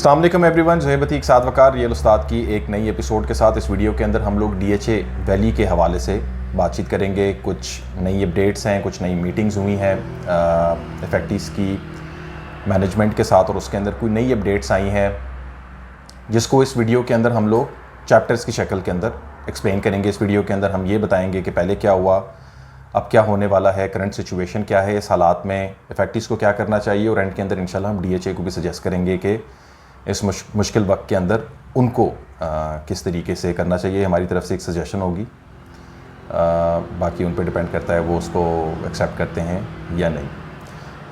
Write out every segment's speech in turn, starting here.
अस्सलाम वालेकुम एवरीवन, ज़ुहैब अतीक साद वकार रियल उस्ताद की एक नई एपिसोड के साथ इस वीडियो के अंदर हम लोग DHA वैली के हवाले से बातचीत करेंगे। कुछ नई अपडेट्स हैं, कुछ नई मीटिंग्स हुई हैं इफेक्टिस की मैनेजमेंट के साथ, और उसके अंदर कोई नई अपडेट्स आई हैं जिसको इस वीडियो के अंदर हम लोग चैप्टर्स की शक्ल के अंदर एक्सप्लेन करेंगे। इस वीडियो के अंदर हम ये बताएंगे कि पहले क्या हुआ, अब क्या होने वाला है, करंट सिचुएशन क्या है, इस हालात में इफेक्टिस को क्या करना चाहिए, और एंड के अंदर इंशाल्लाह हम DHA को भी सजेस्ट करेंगे कि इस मुश्किल वक्त के अंदर उनको किस तरीके से करना चाहिए। हमारी तरफ से एक सजेशन होगी, बाकी उन पर डिपेंड करता है वो उसको एक्सेप्ट करते हैं या नहीं।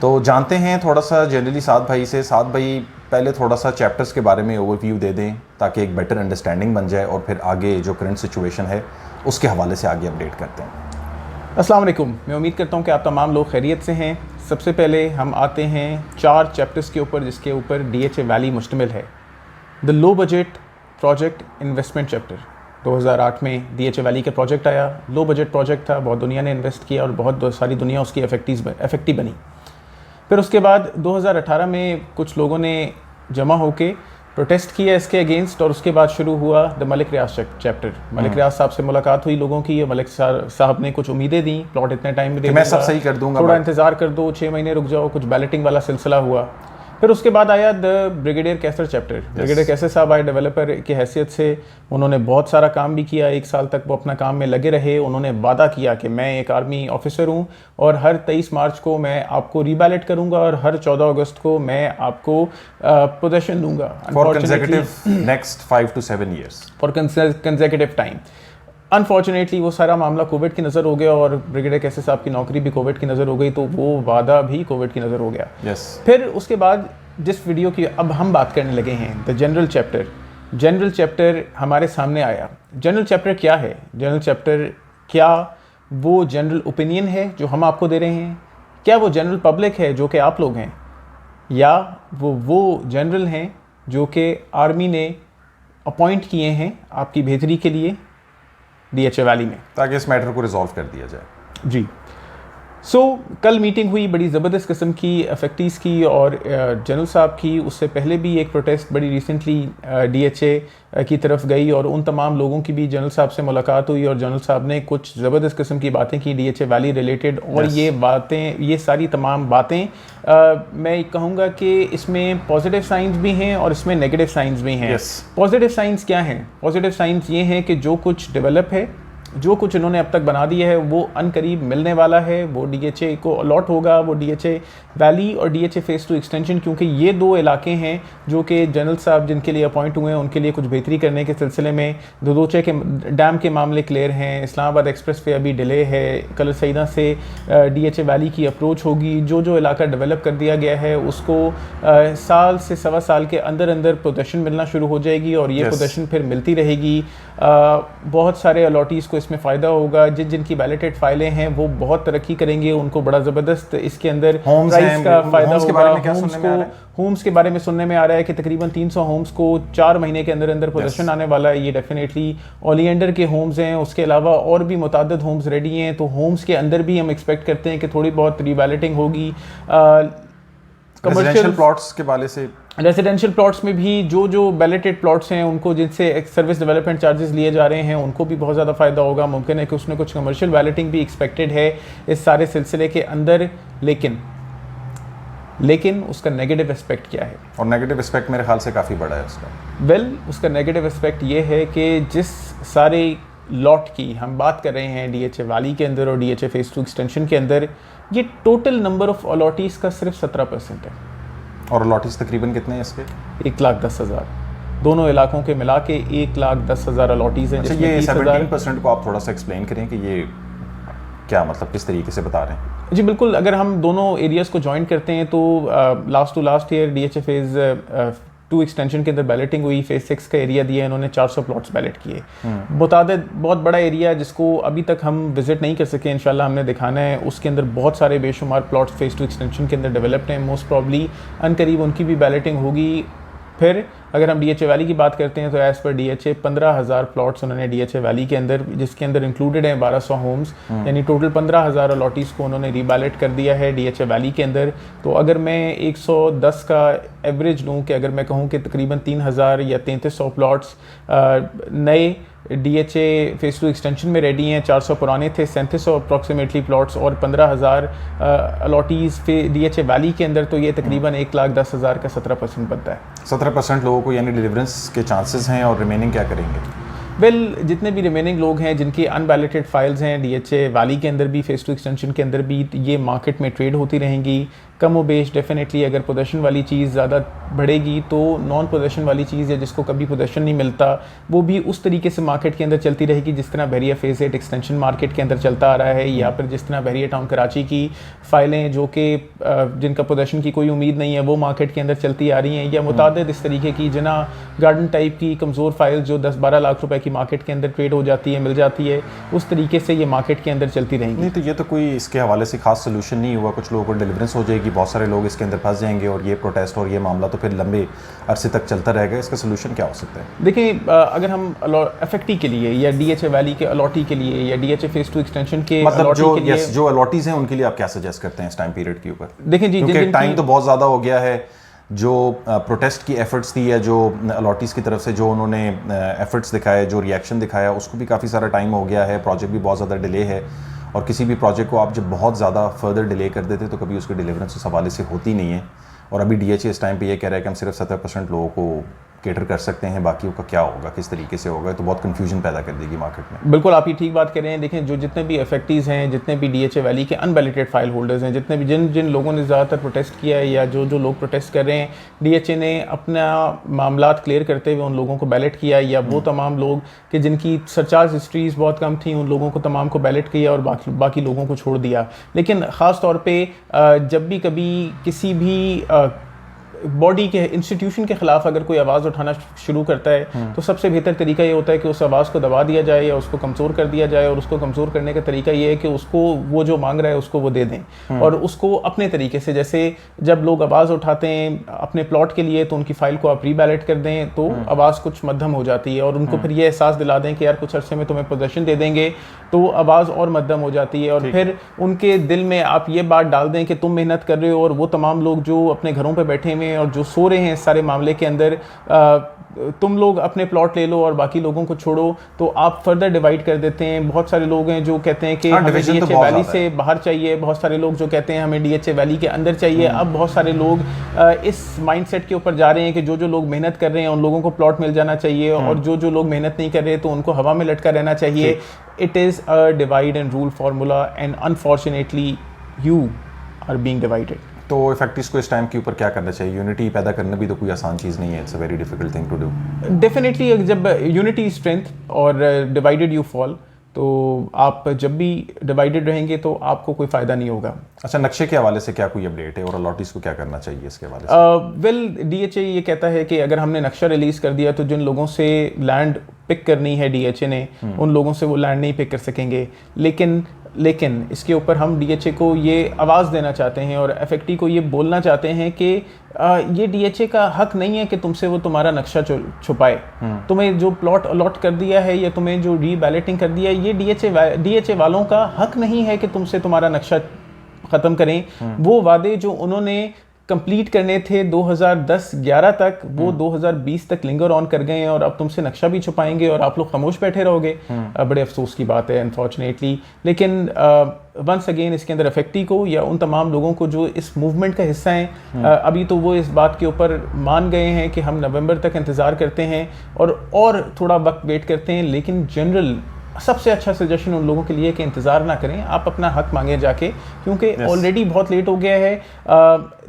तो जानते हैं थोड़ा सा जनरली साद भाई से। साद भाई पहले थोड़ा सा चैप्टर्स के बारे में ओवरव्यू दे दें ताकि एक बेटर अंडरस्टैंडिंग बन जाए, और फिर आगे जो करंट सिचुएशन है उसके हवाले से आगे अपडेट करते हैं। अस्सलाम वालेकुम। मैं उम्मीद करता हूँ कि आप तमाम लोग खैरियत से हैं। सबसे पहले हम आते हैं 4 चैप्टर्स के ऊपर जिसके ऊपर DHA वैली मुश्तमिल है। The low budget project investment chapter. 2008 में DHA वैली का प्रोजेक्ट आया। लो बजट प्रोजेक्ट था, बहुत दुनिया ने इन्वेस्ट किया और बहुत सारी दुनिया उसकी इफेक्टिव बनी। फिर उसके बाद 2018 में कुछ लोगों ने जमा होकर प्रोटेस्ट किया इसके अगेंस्ट, और उसके बाद शुरू हुआ द मलिक रियाज चैप्टर। मलिक रियाज साहब से मुलाकात हुई लोगों की। मलिक साहब ने कुछ उम्मीदें दी, प्लॉट इतने टाइम में दे मैं सब सही कर दूंगा, थोड़ा इंतजार कर दो, 6 महीने रुक जाओ। कुछ बैलेटिंग वाला सिलसिला हुआ। फिर उसके बाद आया the brigadier Kaiser chapter. Brigadier Kaiser साहब आए डेवलपर की हैसियत से। उन्होंने बहुत सारा काम भी किया। 1 साल तक वो अपना काम में लगे रहे। उन्होंने वादा किया कि मैं एक आर्मी ऑफिसर हूँ और हर 23 मार्च को मैं आपको रीबैलेट करूँगा और हर 14 अगस्त को मैं आपको पोजीशन दूंगा for consecutive next 5 to 7 years for consecutive time. Unfortunately वो सारा मामला कोविड की नज़र हो गया और ब्रिगेडियर कैसर साहब की नौकरी भी कोविड की नज़र हो गई, तो वो वादा भी कोविड की नज़र हो गया। फिर उसके बाद जिस वीडियो की अब हम बात करने लगे हैं, द जनरल चैप्टर हमारे सामने आया। जनरल चैप्टर क्या है? जनरल चैप्टर क्या वो जनरल ओपिनियन है जो हम आपको दे रहे हैं? क्या वो जनरल पब्लिक है जो कि आप लोग हैं, या वो जनरल हैं जो कि आर्मी ने अपॉइंट किए हैं आपकी बेहतरी के लिए DHA वैली में, ताकि इस मैटर को रिजॉल्व कर दिया जाए। जी। कल मीटिंग हुई बड़ी ज़बरदस्त किस्म की इफेक्टिस की और जनरल साहब की। उससे पहले भी एक प्रोटेस्ट बड़ी रिसेंटली DHA की तरफ गई और उन तमाम लोगों की भी जनरल साहब से मुलाकात हुई, और जनरल साहब ने कुछ ज़बरदस्त किस्म की बातें की DHA वैली रिलेटेड। और ये सारी तमाम बातें मैं कहूँगा कि इसमें पॉजिटिव साइंस भी हैं और इसमें नेगेटिव साइंस भी हैं। पॉजिटिव साइंस क्या हैं? पॉजिटिव साइंस ये हैं कि जो कुछ डेवलप है, जो कुछ इन्होंने अब तक बना दिया है, वो अनकरीब मिलने वाला है। वो DHA को अलॉट होगा, वो DHA वैली और DHA फेज़ 2 एक्सटेंशन, क्योंकि ये 2 इलाके हैं जो कि जनरल साहब जिनके लिए अपॉइंट हुए हैं उनके लिए कुछ बेहतरी करने के सिलसिले में। दोदोचे के डैम के मामले क्लियर हैं। इस्लामाबाद एक्सप्रेस पे अभी डिले है। कलर सईदा से DHA वैली की अप्रोच होगी। जो इलाका डेवलप कर दिया गया है उसको साल से 1.25 साल के अंदर पोजीशन मिलना शुरू हो जाएगी, और ये पोजीशन फिर मिलती रहेगी। बहुत सारे अलॉटीज़ को इसमें फ़ायदा होगा। जिनकी बैलेटेड फाइलें हैं वो बहुत तरक्की करेंगे, उनको बड़ा ज़बरदस्त इसके अंदर प्राइस का फ़ायदा होगा। होम्स के बारे में सुनने में आ रहा है कि तकरीबन 300 होम्स को 4 महीने के अंदर पोजीशन आने वाला है। ये डेफिनेटली ओलिएंडर के होम्स हैं। उसके अलावा और भी मुताद्दिद होम्स रेडी हैं, तो होम्स के अंदर भी हम एक्सपेक्ट करते हैं कि थोड़ी बहुत रीवैलेटिंग होगी। रेजिडेंशियल प्लॉट्स के वाले से, रेजिडेंशियल प्लॉट्स में भी जो बैलेटेड प्लॉट्स हैं उनको जिनसे सर्विस डेवलपमेंट चार्जेस लिए जा रहे हैं उनको भी बहुत ज़्यादा फ़ायदा होगा। मुमकिन है कि उसमें कुछ कमर्शियल बैलेटिंग भी एक्सपेक्टेड है इस सारे सिलसिले के अंदर। लेकिन उसका नेगेटिव एस्पेक्ट क्या है? और नेगेटिव एस्पेक्ट मेरे ख्याल से काफ़ी बड़ा है उसका। उसका नेगेटिव एस्पेक्ट ये है कि जिस सारे लॉट की हम बात कर रहे हैं DHA वैली के अंदर और DHA फेज़ 2 एक्सटेंशन के अंदर, ये टोटल नंबर ऑफ अलॉटीज़ का सिर्फ 17% है। और अलॉटीज़ तकरीबन कितने हैं इसके? 1,10,000। दोनों इलाकों के मिला के 1,10,000 अलॉटीज़ हैं। अच्छा, ये 17% को आप थोड़ा सा एक्सप्लेन करें कि ये क्या मतलब, किस तरीके से बता रहे हैं? जी बिल्कुल। अगर हम दोनों एरियाज़ को जॉइन करते हैं तो last year DHA phase 2 extension के अंदर बैलेटिंग हुई। फेज़ 6 का एरिया दिया इन्होंने, 400 प्लॉट्स बैलेट किए। मुतादिद बहुत बड़ा एरिया जिसको अभी तक हम विजिट नहीं कर सके, इंशाल्लाह हमने दिखाना है। उसके अंदर बहुत सारे बेशुमार प्लॉट्स फेज़ 2 एक्सटेंशन के अंदर डेवलप्ड हैं। मोस्ट प्रॉब्ली अनकरीब उनकी भी बैलेटिंग होगी। फिर अगर हम DHA वैली की बात करते हैं तो एज़ पर DHA 15,000 प्लॉट्स उन्होंने DHA वैली के अंदर, जिसके अंदर इंक्लूडेड हैं 1200 होम्स, यानी टोटल 15,000 अलॉटीज़ को उन्होंने रीबैलेट कर दिया है DHA वैली के अंदर। तो अगर मैं 110 का एवरेज लूँ कि अगर मैं कहूँ कि तकरीबन 3,000 या 3,300 प्लॉट्स नए DHA फेज़ 2 एक्सटेंशन में रेडी हैं, 400 पुराने थे, 3700 अप्रॉक्सीमेटली प्लॉट्स और 15,000 अलॉटीज़ DHA वैली के अंदर, तो ये तकरीबन 1,10,000 का 17% बनता है। 17% लोगों को यानी डिलीवरेंस के चांसेस हैं, और रिमेनिंग क्या करेंगे? वेल जितने भी रिमेनिंग लोग हैं जिनकी अनबैलेटेड फाइल्स हैं DHA वैली के अंदर भी, फेज़ 2 एक्सटेंशन के अंदर भी, ये मार्केट में ट्रेड होती रहेंगी कम व बेश। डेफिनेटली अगर पोजेशन वाली चीज़ ज़्यादा बढ़ेगी तो नॉन पोजेशन वाली चीज़ या जिसको कभी पोजेशन नहीं मिलता वो भी उस तरीके से मार्केट के अंदर चलती रहेगी जिस तरह बहरिया फेज़ 8 एक्सटेंशन मार्केट के अंदर चलता आ रहा है, या फिर जिस तरह बहरिया टाउन कराची की फ़ाइलें जो कि जिनका पोजेशन की कोई उम्मीद नहीं है वो मार्केट के अंदर चलती आ रही हैं, या मुतादिद इस तरीके की जना गार्डन टाइप की कमज़ोर फाइल जो 10-12 लाख रुपए की मार्केट के अंदर ट्रेड हो जाती है, मिल जाती है, उस तरीके से ये मार्केट के अंदर चलती रहेंगी। नहीं तो ये तो कोई इसके हवाले से खास सोल्यूशन नहीं हुआ, कुछ लोगों को डिलीवरेंस हो जाएगी, बहुत सारे लोग इसके अंदर फंस जाएंगे और ये प्रोटेस्ट और ये मामला तो फिर लंबे अरसे तक चलता रहेगा। इसका सोल्यूशन क्या हो सकता है? देखिए अगर हम FFT के लिए या DHA वैली के अलॉटी के लिए या DHA फेज़ 2 एक्सटेंशन के मतलब अलॉटी जो अलॉटीज हैं उनके लिए आप क्या सजेस्ट करते हैं इस टाइम पीरियड के ऊपर? देखें जी, क्योंकि टाइम तो बहुत ज़्यादा हो गया है, जो प्रोटेस्ट की एफर्ट्स थी या जो अलॉटीज़ की तरफ से जो उन्होंने एफर्ट्स दिखाए, जो रिएक्शन दिखाया, उसको भी काफ़ी सारा टाइम हो गया है, प्रोजेक्ट भी बहुत ज़्यादा डिले है, और किसी भी प्रोजेक्ट को आप जब बहुत ज़्यादा फर्दर डिले कर देते तो कभी उसकी डिलीवरेंस उस हवाले से होती नहीं है। और अभी DHA इस टाइम पे ये कह रहा है कि हम सिर्फ 70% लोगों को केटर कर सकते हैं, बाकियों का क्या होगा, किस तरीके से होगा, तो बहुत कन्फ्यूजन पैदा कर देगी मार्केट में। बिल्कुल आप ये ठीक बात कर रहे हैं। देखें जो जितने भी एफेक्टीज़ हैं, जितने भी DHA वैली के अनबैलेटेड फाइल होल्डर्स हैं, जितने भी जिन लोगों ने ज़्यादातर प्रोटेस्ट किया है या जो लोग प्रोटेस्ट कर रहे हैं, DHA ने अपना मामलात क्लियर करते हुए उन लोगों को बैलेट किया, या वो तमाम लोग कि जिनकी सरचार्ज हिस्ट्रीज़ बहुत कम थी उन लोगों को तमाम को बैलेट किया और बाकी लोगों को छोड़ दिया। लेकिन ख़ास तौर पर जब भी कभी किसी भी बॉडी के इंस्टीट्यूशन के ख़िलाफ़ अगर कोई आवाज़ उठाना शुरू करता है तो सबसे बेहतर तरीका ये होता है कि उस आवाज़ को दबा दिया जाए या उसको कमज़ोर कर दिया जाए, और उसको कमज़ोर करने का तरीका ये है कि उसको वो जो मांग रहा है उसको वो दे दें, और उसको अपने तरीके से, जैसे जब लोग आवाज़ उठाते हैं अपने प्लॉट के लिए तो उनकी फ़ाइल को आप रीबैलेट कर दें तो आवाज़ कुछ मध्यम हो जाती है, और उनको फिर ये एहसास दिला दें कि यार कुछ अरसे में तुम्हें पोजेशन दे देंगे, तो आवाज़ और मध्यम हो जाती है, और फिर उनके दिल में आप ये बात डाल दें कि तुम मेहनत कर रहे हो और वो तमाम लोग जो अपने घरों पर बैठे हुए हैं और जो सो रहे हैं इस सारे मामले के अंदर, तुम लोग अपने प्लॉट ले लो और बाकी लोगों को छोड़ो, तो आप फर्दर डिवाइड कर देते हैं। बहुत सारे लोग हैं जो कहते हैं कि हमें DHA वैली से बाहर चाहिए, बहुत सारे लोग जो कहते हैं हमें DHA वैली के अंदर चाहिए। अब बहुत सारे लोग इस माइंडसेट के ऊपर जा रहे हैं कि जो लोग मेहनत कर रहे हैं उन लोगों को प्लॉट मिल जाना चाहिए, और जो लोग मेहनत नहीं कर रहे तो उनको हवा में लटका रहना चाहिए। It is a divide and rule formula, and unfortunately you are being divided. तो इफेक्टिव्स को इस टाइम के ऊपर क्या करना चाहिए? यूनिटी पैदा करना भी तो कोई आसान चीज़ नहीं है, it's a very difficult thing to do. Definitely जब यूनिटी स्ट्रेंथ और डिवाइडेड यू फॉल, तो आप जब भी डिवाइडेड रहेंगे तो आपको कोई फ़ायदा नहीं होगा। अच्छा, नक्शे के हवाले से क्या कोई अपडेट है और अलॉटीज़ को क्या करना चाहिए इसके हवाले से? वेल DHA ये कहता है कि अगर हमने नक्शा रिलीज़ कर दिया तो जिन लोगों से लैंड पिक करनी है DHA ने उन लोगों से वो लैंड नहीं पिक कर सकेंगे, लेकिन इसके ऊपर हम DHA को ये आवाज़ देना चाहते हैं और FFT को ये बोलना चाहते हैं कि ये DHA का हक नहीं है कि तुमसे वो तुम्हारा नक्शा छुपाए। तुम्हें जो प्लॉट अलॉट कर दिया है या तुम्हें जो रीबैलेटिंग कर दिया है, ये DHA वालों का हक नहीं है कि तुमसे तुम्हारा नक्शा ख़त्म करें। वो वादे जो उन्होंने कंप्लीट करने थे 2010-11 तक, वो 2020 तक लिंगर ऑन कर गए हैं, और अब तुमसे नक्शा भी छुपाएंगे और आप लोग खामोश बैठे रहोगे। बड़े अफसोस की बात है अनफॉर्चुनेटली। लेकिन वंस अगेन इसके अंदर FFT को या उन तमाम लोगों को जो इस मूवमेंट का हिस्सा हैं, अभी तो वो इस बात के ऊपर मान गए हैं कि हम नवंबर तक इंतज़ार करते हैं और थोड़ा वक्त वेट करते हैं, लेकिन जनरल सबसे अच्छा सजेशन उन लोगों के लिए कि इंतज़ार ना करें, आप अपना हक मांगे जाके, क्योंकि ऑलरेडी बहुत लेट हो गया है।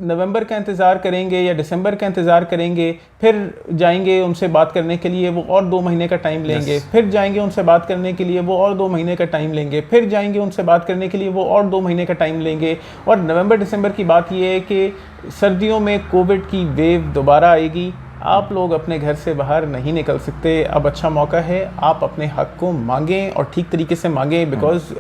नवंबर का इंतज़ार करेंगे या दिसंबर का इंतज़ार करेंगे, फिर जाएंगे उनसे बात करने के लिए, वो और 2 महीने का टाइम लेंगे, फिर जाएंगे उनसे बात करने के लिए, वो और 2 महीने का टाइम लेंगे, फिर जाएंगे उनसे बात करने के लिए, वो और 2 महीने का टाइम लेंगे। और नवंबर दिसंबर की बात ये है कि सर्दियों में कोविड की वेव दोबारा आएगी, आप लोग अपने घर से बाहर नहीं निकल सकते। अब अच्छा मौका है, आप अपने हक को मांगें और ठीक तरीके से मांगें, बिकॉज़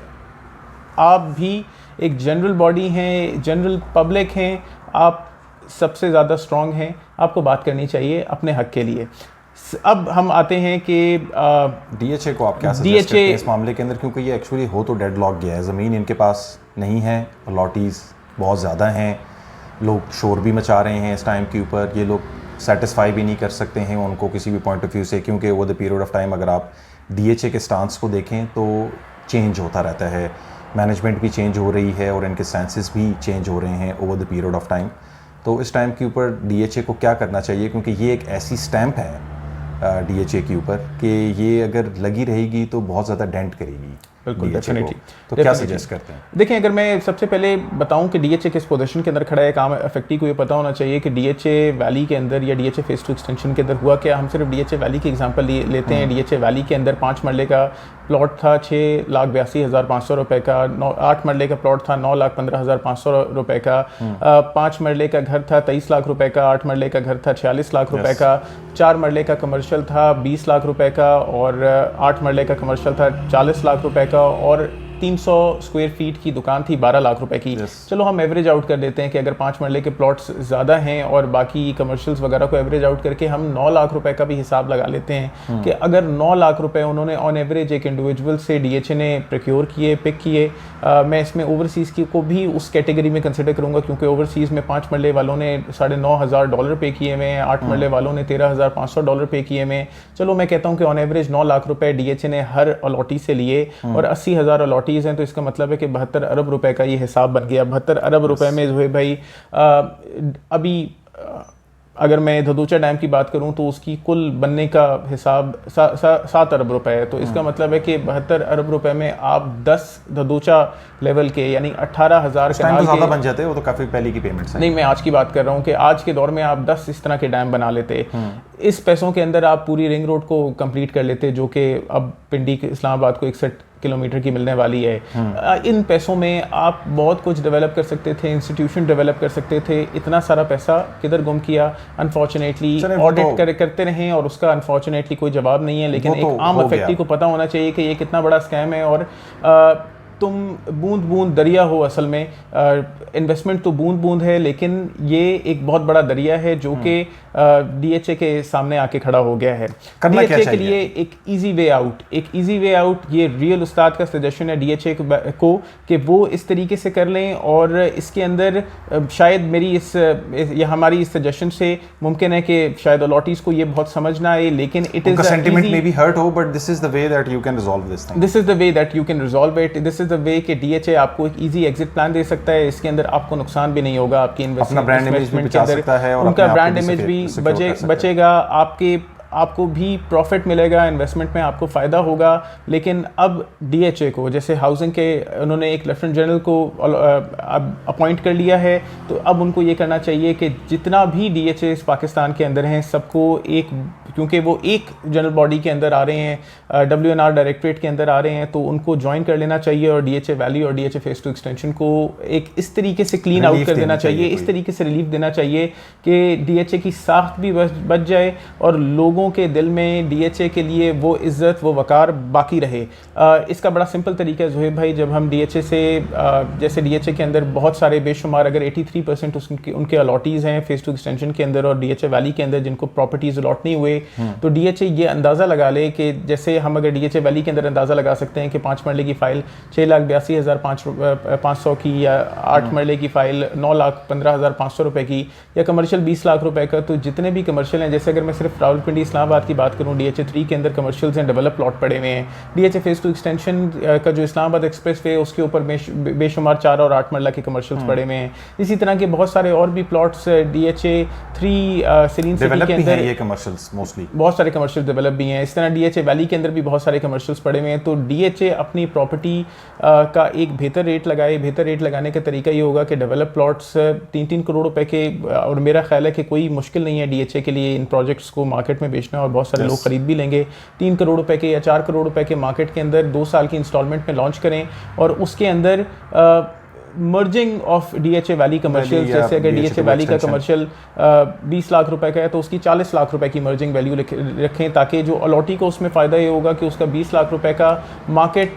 आप भी एक जनरल बॉडी हैं, जनरल पब्लिक हैं, आप सबसे ज़्यादा स्ट्रॉन्ग हैं। आपको बात करनी चाहिए अपने हक के लिए। अब हम आते हैं कि DHA को आप क्या सजेस्ट करते हैं इस मामले के अंदर, क्योंकि ये एक्चुअली हो तो डेडलॉक गया है, ज़मीन इनके पास नहीं है, अलॉटीज़ बहुत ज़्यादा हैं, लोग शोर भी मचा रहे हैं इस टाइम के ऊपर, ये लोग सेटिस्फाई भी नहीं कर सकते हैं उनको किसी भी पॉइंट ऑफ व्यू से, क्योंकि over the period of time अगर आप DHA के स्टांस को देखें तो चेंज होता रहता है, मैनेजमेंट भी चेंज हो रही है और इनके सेंसेस भी चेंज हो रहे हैं over the period of time. तो इस टाइम के ऊपर DHA को क्या करना चाहिए, क्योंकि ये एक ऐसी स्टैंप है DHA के ऊपर कि ये अगर लगी रहेगी तो बहुत ज़्यादा डेंट करेगी। बिल्कुल, डेफिनेटली। तो क्या सजेस्ट करते हैं? देखें, अगर मैं सबसे पहले बताऊं कि DHA किस पोजीशन के अंदर खड़ा है, एक आम अफेक्टी को ये पता होना चाहिए कि DHA वैली के अंदर या DHA फेज 2 एक्सटेंशन के अंदर हुआ क्या। हम सिर्फ DHA वैली की एग्जांपल लेते हैं। DHA वैली के अंदर 5 मरले का प्लॉट था 6,82,500 रुपए का, 8 मरले का प्लॉट था 9,15,500 रुपए का, 5 मरले का घर था 23 लाख रुपए का, 8 मरले का घर था 46 लाख रुपए का, 4 मरले का कमर्शियल था 20 लाख रुपए का और 8 मरले का कमर्शियल था 40 लाख रुपए का और 300 स्क्वायर फीट की दुकान थी 12 लाख रुपए की। चलो हम एवरेज आउट कर देते हैं कि अगर 5 मरले के प्लॉट्स ज़्यादा हैं और बाकी कमर्शियल्स वगैरह को एवरेज आउट करके हम 9 लाख रुपए का भी हिसाब लगा लेते हैं कि अगर 9 लाख रुपए उन्होंने ऑन एवरेज एक इंडिविजुअल से DHA ने प्रोक्योर किए, पिक किए। मैं इसमें ओवरसीज़ की को भी उस कैटेगरी में कंसिडर करूँगा, क्योंकि ओवरसीज़ में 5 मरले वालों ने $9,500 पे किए हुए हैं, 8 मरले वालों ने $13,500 पे किए हुए हैं। चलो मैं कहता हूँ कि ऑन एवरेज 9 लाख रुपए DHA ने हर अलॉटी से लिए और 80,000 अलॉटीज़ हैं, तो इसका मतलब है कि 72 अरब रुपए का ये हिसाब बन गया। 72 अरब रुपए में जोहे भाई अभी अगर मैं धदोचा डैम की बात करूं तो उसकी कुल बनने का हिसाब 7 अरब रुपए है। तो इसका मतलब है कि 72 अरब रुपए में आप 10 धदोचा लेवल के यानी 18,000 कनाल ज़्यादा बन जाते हैं, वो तो काफ़ी पहले की पेमेंट्स हैं। नहीं, मैं आज की बात कर रहा हूं कि आज के दौर में आप 10 इस तरह के डैम बना लेते, इस पैसों के अंदर आप पूरी रिंग रोड को कंप्लीट कर लेते, जो कि अब पिंडी इस्लामाबाद को 61 किलोमीटर की मिलने वाली है। इन पैसों में आप बहुत कुछ डेवलप कर सकते थे, इंस्टीट्यूशन डेवलप कर सकते थे। इतना सारा पैसा किधर गुम किया? अनफॉर्चुनेटली ऑडिट करते रहे और उसका अनफॉर्चुनेटली कोई जवाब नहीं है। लेकिन एक आम अफेक्टी को पता होना चाहिए कि ये कितना बड़ा स्कैम है और तुम बूंद बूंद दरिया हो। असल में इन्वेस्टमेंट तो बूंद बूंद है, लेकिन ये एक बहुत बड़ा दरिया है जो कि DHA के सामने आके खड़ा हो गया है। DHA के लिए एक इजी वे आउट, ये रियल उस्ताद का सजेशन है DHA को कि वो इस तरीके से कर लें। और इसके अंदर शायद हमारी इस सजेशन से मुमकिन है कि शायद अलॉटीज को ये बहुत समझ ना आए, लेकिन it is sentiment may be hurt हो, but this is the way that you can resolve this thing. This is the way that you can resolve it. This is the way कि DHA आपको एक easy exit plan दे सकता है। इसके अंदर आपको नुकसान भी नहीं होगा, आपकी इन्वेस्टमेंट के अंदर उनका ब्रांड इमेज भी बचेगा, आपको भी प्रॉफिट मिलेगा, इन्वेस्टमेंट में आपको फ़ायदा होगा। लेकिन अब DHA को जैसे हाउसिंग के उन्होंने एक लेफ्टिनेंट जनरल को अपॉइंट कर लिया है, तो अब उनको ये करना चाहिए कि जितना भी DHA इस पाकिस्तान के अंदर हैं सबको क्योंकि वो एक जनरल बॉडी के अंदर आ रहे हैं, WNR डायरेक्टरेट के अंदर आ रहे हैं, तो उनको ज्वाइन कर लेना चाहिए और DHA वैली और DHA फेज 2 एक्सटेंशन को एक इस तरीके से क्लीन आउट कर देना चाहिए, इस तरीके से रिलीफ देना चाहिए कि DHA की साख्त भी बच जाए और लोगों के दिल में DHA के लिए वो इज़्ज़त, वो वकार बाकी रहे। इसका बड़ा सिंपल तरीका है ज़ोहेब भाई, जब हम DHA से जैसे DHA के अंदर बहुत सारे बेशुमार अगर 83% उनके अलॉटीज़ हैं फेज 2 एक्सटेंशन के अंदर और DHA वैली के अंदर जिनको प्रॉपर्टीज़ अलॉट नहीं हुए, तो DHA ये अंदाज़ा लगा ले कि जैसे हम अगर DHA वैली के अंदर अंदाज़ा लगा सकते हैं कि 5 मरले की फ़ाइल 6,82,500 की या 8 मरले की फ़ाइल 9,15,500 रुपए की या कमर्शियल 20 लाख रुपए का, तो जितने भी कमर्शियल हैं, जैसे अगर मैं सिर्फ रावलपिंडी इस्लामाबाद की बात करूँ, DHA 3 के अंदर कमर्शियल्स हैं, डेवलप प्लॉट पड़े हुए हैं। DHA फेज 2 एक्सटेंशन का जो इस्लामाबाद एक्सप्रेस वे उसके ऊपर बेशुमार 4 और 8 मरला के कमर्शियल्स पड़े हुए हैं। इसी तरह के बहुत सारे और भी प्लॉट्स DHA 3 सीरीन सिटी के अंदर ये कमर्शियल्स मोस्टली बहुत सारे कमर्शियल डेवलप भी हैं। इस तरह DHA वैली के अंदर भी बहुत सारे कमर्शियल्स पड़े हुए हैं। तो DHA अपनी प्रॉपर्टी का एक बेहतर रेट लगाए। बेहतर रेट लगाने का तरीका ये होगा कि डेवलप प्लॉट्स 3-3 करोड़ रुपए के, और मेरा ख्याल है कि कोई मुश्किल नहीं है DHA के लिए इन प्रोजेक्ट्स को मार्केट में बेचना और बहुत सारे लोग खरीद भी लेंगे। 3 करोड़ रुपए के या 4 करोड़ रुपए के मार्केट के अंदर 2 साल की इंस्टॉलमेंट में लॉन्च करें और उसके अंदर merging of DHA valley commercial, जैसे अगर DHA वैली का कमर्शियल 20 लाख रुपए का है तो उसकी 40 लाख रुपए की मर्जिंग वैल्यू रखें, ताकि जो अलॉटी को उसमें फ़ायदा ये होगा कि उसका 20 लाख रुपए का मार्केट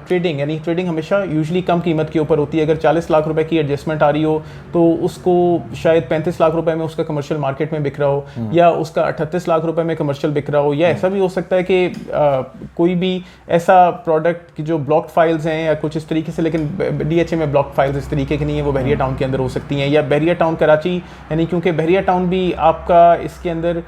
ट्रेडिंग, यानी ट्रेडिंग हमेशा यूजली कम कीमत के ऊपर होती है। अगर 40 लाख रुपए की एडजस्टमेंट आ रही हो तो उसको शायद 35 लाख रुपए में उसका कमर्शियल मार्केट में बिक रहा हो, या उसका 38 लाख रुपए में कमर्शियल बिक रहा हो, या ऐसा भी हो सकता है कि कोई भी ऐसा प्रोडक्ट की जो ब्लॉक्ड फाइल्स हैं या कुछ इस तरीके से, लेकिन DHA में ब्लॉक फाइल्स इस तरीके की नहीं है, वो बहरिया टाउन के अंदर हो सकती हैं, या बहरिया टाउन कराची, यानी क्योंकि बहरिया टाउन भी आपका इसके अंदर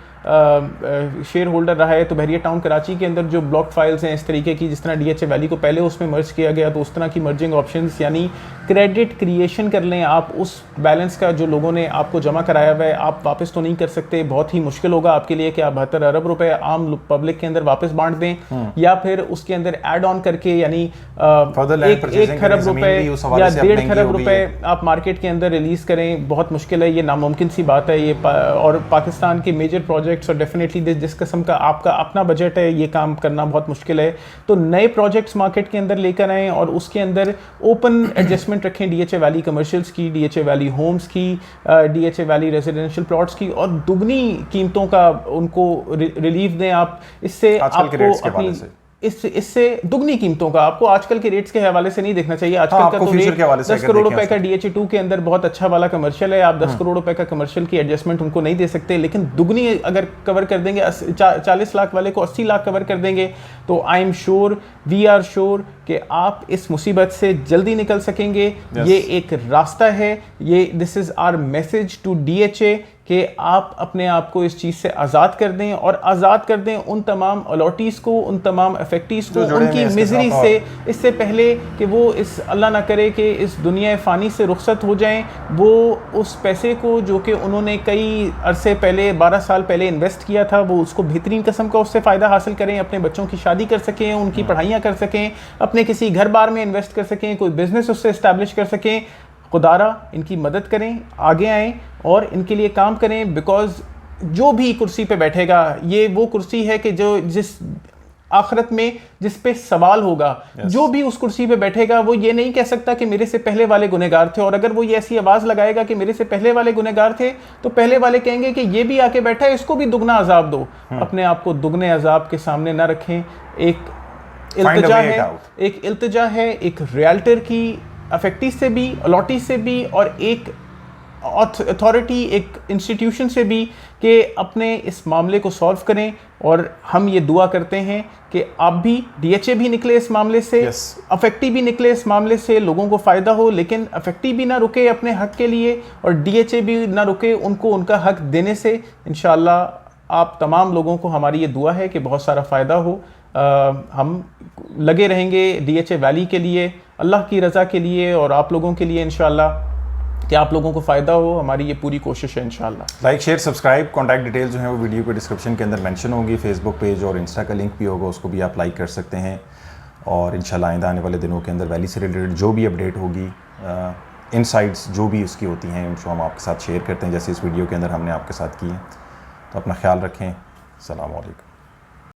शेयर होल्डर रहा है, तो बहरिया टाउन कराची के अंदर जो ब्लॉक फाइल्स हैं इस तरीके की, जिस तरह DHA वैली को पहले उसमें मर्ज किया गया, तो उस तरह की मर्जिंग ऑप्शंस, यानी क्रेडिट क्रिएशन कर लें आप उस बैलेंस का जो लोगों ने आपको जमा कराया हुआ है, आप वापस तो नहीं कर सकते, बहुत ही मुश्किल होगा आपके लिए कि आप 72 अरब रुपए आम पब्लिक के अंदर वापस बांट दें, या फिर उसके अंदर ऐड ऑन करके, यानी 1 खरब रुपए या 1.5 खरब रुपए आप मार्केट के अंदर रिलीज करें। बहुत मुश्किल है, ये नामुमकिन सी बात है ये, और पाकिस्तान के मेजर प्रोजेक्ट्स और डेफिनेटली जिस किस्म का आपका अपना बजट है, ये काम करना बहुत मुश्किल है। तो नए प्रोजेक्ट्स मार्केट के अंदर लेकर आएँ और उसके अंदर ओपन एडजस्टमेंट रखें DHA वैली कमर्शियल्स की, DHA वैली होम्स की, DHA वैली रेजिडेंशियल प्लॉट्स की, और दुगनी कीमतों का उनको रिलीफ दें आप। इससे आपको अपनी इससे दुगनी कीमतों का, आपको आजकल के रेट्स के हवाले से नहीं देखना चाहिए। आजकल का तो रेट 10 करोड़ रुपए का DHA 2 के अंदर बहुत अच्छा वाला कमर्शियल है, आप 10 करोड़ रुपए का कमर्शियल की एडजस्टमेंट उनको नहीं दे सकते, लेकिन दुगनी अगर कवर कर देंगे, 40 लाख वाले को 80 लाख कवर कर देंगे, तो I am sure, we are sure कि आप इस मुसीबत से जल्दी निकल सकेंगे। ये एक रास्ता है, ये this is our message to DHA कि आप अपने आप को इस चीज़ से आज़ाद कर दें, और आज़ाद कर दें उन तमाम अलॉटीज़ को, उन तमाम अफेक्टीज़ को, उनकी मिजरी से, इससे पहले कि वो इस अल्लाह ना करे कि इस दुनिया फ़ानी से रुखसत हो जाएं, वो उस पैसे को जो कि उन्होंने कई अरसे पहले 12 साल पहले इन्वेस्ट किया था, वो उसको बेहतरीन किस्म का उससे फ़ायदा हासिल करें, अपने बच्चों की शादी कर सकें, उनकी पढ़ाइयाँ कर सकें, अपने किसी घर बार में इन्वेस्ट कर सकें, कोई बिज़नेस उससे इस्टेब्लिश कर सकें। खुदारा इनकी मदद करें, आगे आएँ और इनके लिए काम करें, बिकॉज जो भी कुर्सी पे बैठेगा, ये वो कुर्सी है कि जो जिस आखिरत में जिस पे सवाल होगा, जो भी उस कुर्सी पे बैठेगा वो ये नहीं कह सकता कि मेरे से पहले वाले गुनहगार थे, और अगर वो ये ऐसी आवाज़ लगाएगा कि मेरे से पहले वाले गुनहगार थे, तो पहले वाले कहेंगे कि ये भी आके बैठा है, इसको भी दुगना अजाब दो। अपने आप को दुगने अजाब के सामने ना रखें। एक इल्तिजा है एक रियल्टर की, अफेक्टी से भी, अलॉटी से भी, और एक अथॉरिटी, एक इंस्टीट्यूशन से भी, कि अपने इस मामले को सॉल्व करें। और हम ये दुआ करते हैं कि आप भी, DHA भी निकले इस मामले से, अफेक्टी भी निकले इस मामले से, लोगों को फ़ायदा हो, लेकिन अफेक्टी भी ना रुके अपने हक के लिए, और DHA भी ना रुके उनको उनका हक देने से। इंशाअल्लाह आप तमाम लोगों को हमारी ये दुआ है कि बहुत सारा फ़ायदा हो। हम लगे रहेंगे DHA वैली के लिए, अल्लाह की रज़ा के लिए, और आप लोगों के लिए इंशाअल्लाह, कि आप लोगों को फ़ायदा हो। हमारी ये पूरी कोशिश है इंशाअल्लाह। Like, share, subscribe. Contact detail जो है वो वीडियो के डिस्क्रिप्शन के अंदर मेंशन होगी। फेसबुक पेज और इंस्टा का लिंक भी होगा, उसको भी आप लाइक कर सकते हैं। और इंशाअल्लाह आइंदा आने वाले दिनों के अंदर वैली से रिलेटेड जो भी अपडेट होगी, इनसाइट्स जो भी उसकी होती हैं, उनको हम आपके साथ शेयर करते हैं, जैसे इस वीडियो के अंदर हमने आपके साथ की है। तो अपना ख्याल रखें। अस्सलाम वालेकुम।